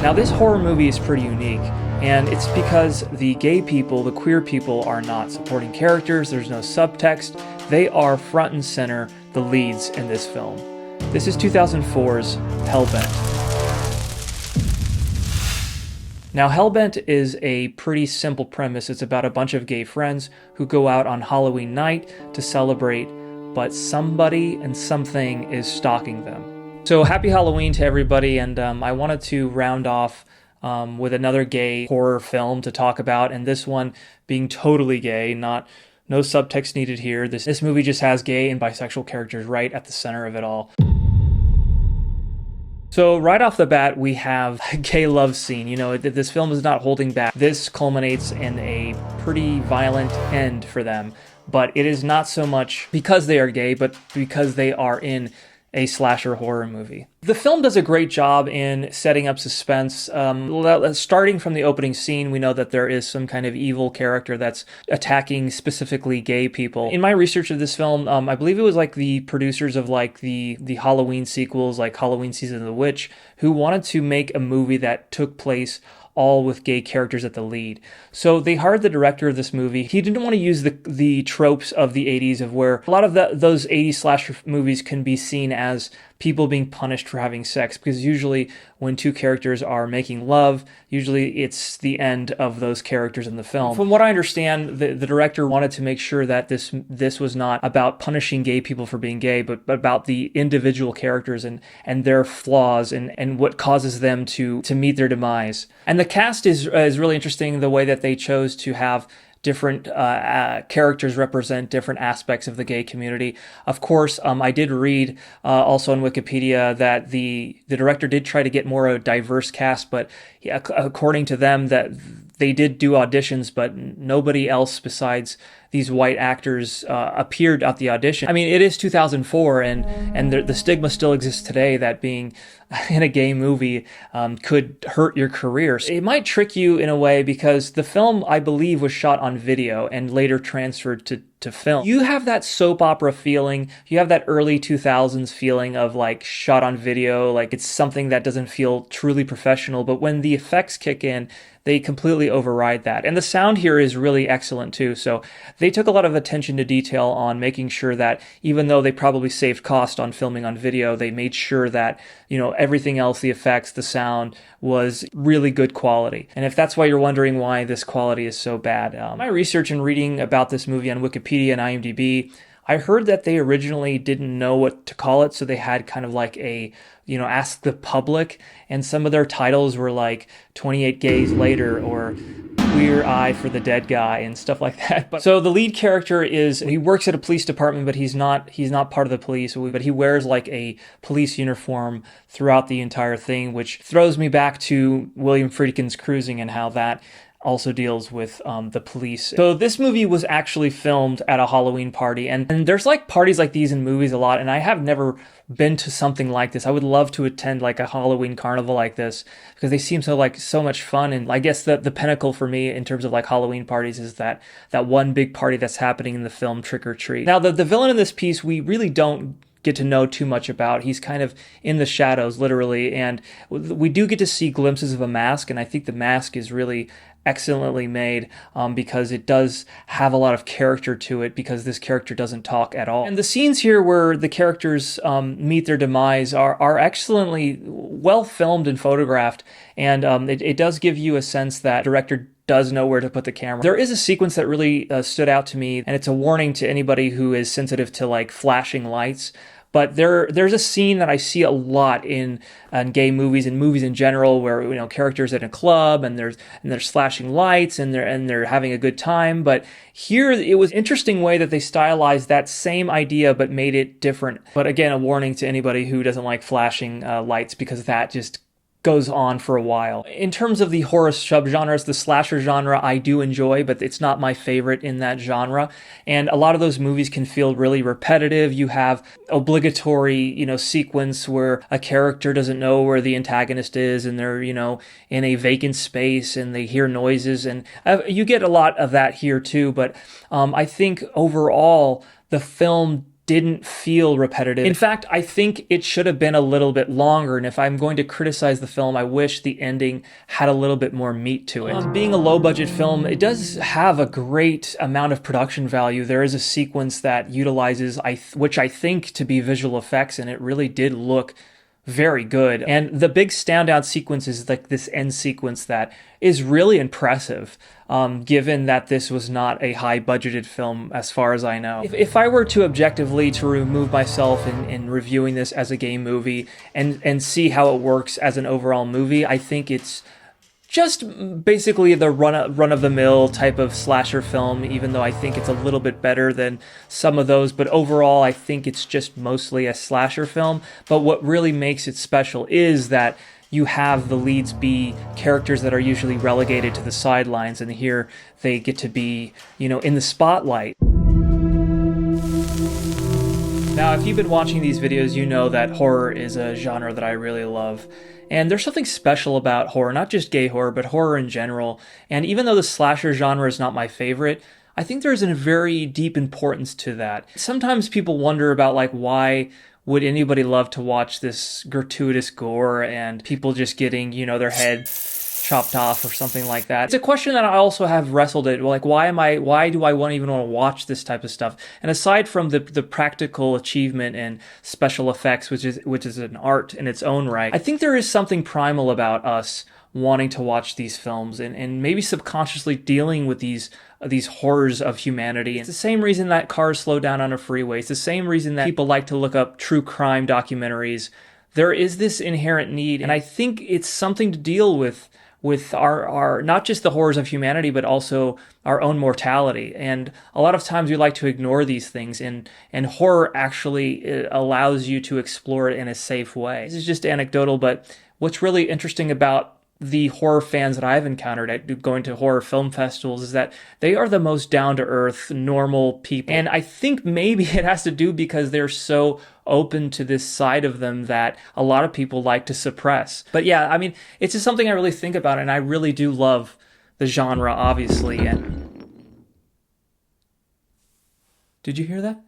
Now this horror movie is pretty unique, and it's because the gay people, the queer people, are not supporting characters, there's no subtext, they are front and center, the leads in this film. This is 2004's Hellbent. Now, Hellbent is a pretty simple premise. It's about a bunch of gay friends who go out on Halloween night to celebrate, but somebody and something is stalking them. So happy Halloween to everybody, and I wanted to round off with another gay horror film to talk about, and this one being totally gay, no subtext needed here. This movie just has gay and bisexual characters right at the center of it all. So right off the bat, we have a gay love scene. You know, this film is not holding back. This culminates in a pretty violent end for them, but it is not so much because they are gay, but because they are in a slasher horror movie. The film does a great job in setting up suspense. Starting from the opening scene, we know that there is some kind of evil character that's attacking specifically gay people. In my research of this film, I believe it was like the producers of like the Halloween sequels, like Halloween Season of the Witch, who wanted to make a movie that took place all with gay characters at the lead. So they hired the director of this movie. He didn't want to use the tropes of the 80s of where a lot of those 80s slasher movies can be seen as people being punished for having sex, because usually when two characters are making love, usually it's the end of those characters in the film. From what I understand, the director wanted to make sure that this was not about punishing gay people for being gay, but about the individual characters and their flaws and what causes them to meet their demise. And the cast is really interesting, the way that they chose to have different characters represent different aspects of the gay community. Of course, I did read also on Wikipedia that the director did try to get more of a diverse cast, but according to them, that they did do auditions, but nobody else besides these white actors appeared at the audition. I mean, it is 2004, and the stigma still exists today that being in a gay movie could hurt your career. It might trick you in a way because the film, I believe, was shot on video and later transferred to film. You have that soap opera feeling, you have that early 2000s feeling of like shot on video, like it's something that doesn't feel truly professional, but when the effects kick in, they completely override that. And the sound here is really excellent too. So they took a lot of attention to detail on making sure that even though they probably saved cost on filming on video, they made sure that, you know, everything else, the effects, the sound, was really good quality. And if that's why you're wondering why this quality is so bad, my research and reading about this movie on Wikipedia and IMDb, I heard that they originally didn't know what to call it, so they had kind of like a, you know, Ask the Public, and some of their titles were like 28 Gays Later or Queer Eye for the Dead Guy and stuff like that. But so the lead character he works at a police department, but he's not part of the police, but he wears like a police uniform throughout the entire thing, which throws me back to William Friedkin's Cruising and how that also deals with the police. So this movie was actually filmed at a Halloween party, and there's like parties like these in movies a lot, and I have never been to something like this. I would love to attend like a Halloween carnival like this because they seem so much fun. And I guess the pinnacle for me in terms of like Halloween parties is that one big party that's happening in the film Trick or Treat. Now the villain in this piece, we really don't get to know too much about. He's kind of in the shadows, literally, and we do get to see glimpses of a mask, and I think the mask is really excellently made because it does have a lot of character to it, because this character doesn't talk at all. And the scenes here where the characters meet their demise are excellently well filmed and photographed, and it does give you a sense that the director does know where to put the camera. There is a sequence that really stood out to me, and it's a warning to anybody who is sensitive to like flashing lights. But there's a scene that I see a lot in gay movies and movies in general, where, you know, characters at a club and there's flashing lights and they're having a good time. But here it was an interesting way that they stylized that same idea but made it different. But again, a warning to anybody who doesn't like flashing lights, because that just goes on for a while. In terms of the horror subgenres, the slasher genre I do enjoy, but it's not my favorite in that genre. And a lot of those movies can feel really repetitive. You have obligatory, you know, sequence where a character doesn't know where the antagonist is, and they're, you know, in a vacant space and they hear noises, and you get a lot of that here too. But I think overall the film didn't feel repetitive. In fact, I think it should have been a little bit longer, and if I'm going to criticize the film, I wish the ending had a little bit more meat to it. Being a low-budget film, it does have a great amount of production value. There is a sequence that utilizes, which I think to be visual effects, and it really did look very good. And the big standout sequence is like this end sequence that is really impressive, given that this was not a high budgeted film as far as I know. If I were to objectively to remove myself in reviewing this as a game movie and see how it works as an overall movie, I think it's just basically the run-of-the-mill type of slasher film, even though I think it's a little bit better than some of those. But overall, I think it's just mostly a slasher film. But what really makes it special is that you have the leads be characters that are usually relegated to the sidelines, and here they get to be, in the spotlight. Now, if you've been watching these videos, you know that horror is a genre that I really love. And there's something special about horror, not just gay horror, but horror in general. And even though the slasher genre is not my favorite, I think there's a very deep importance to that. Sometimes people wonder about, like, why would anybody love to watch this gratuitous gore and people just getting, their head chopped off or something like that. It's a question that I also have wrestled it. Like, why do I even want to watch this type of stuff? And aside from the practical achievement and special effects, which is an art in its own right, I think there is something primal about us wanting to watch these films and maybe subconsciously dealing with these horrors of humanity. It's the same reason that cars slow down on a freeway. It's the same reason that people like to look up true crime documentaries. There is this inherent need, and I think it's something to deal with our not just the horrors of humanity, but also our own mortality. And a lot of times we like to ignore these things, and horror actually allows you to explore it in a safe way. This is just anecdotal, but what's really interesting about the horror fans that I've encountered at going to horror film festivals is that they are the most down-to-earth, normal people. And I think maybe it has to do because they're so open to this side of them that a lot of people like to suppress. But yeah, I mean, it's just something I really think about, and I really do love the genre, obviously. And did you hear that?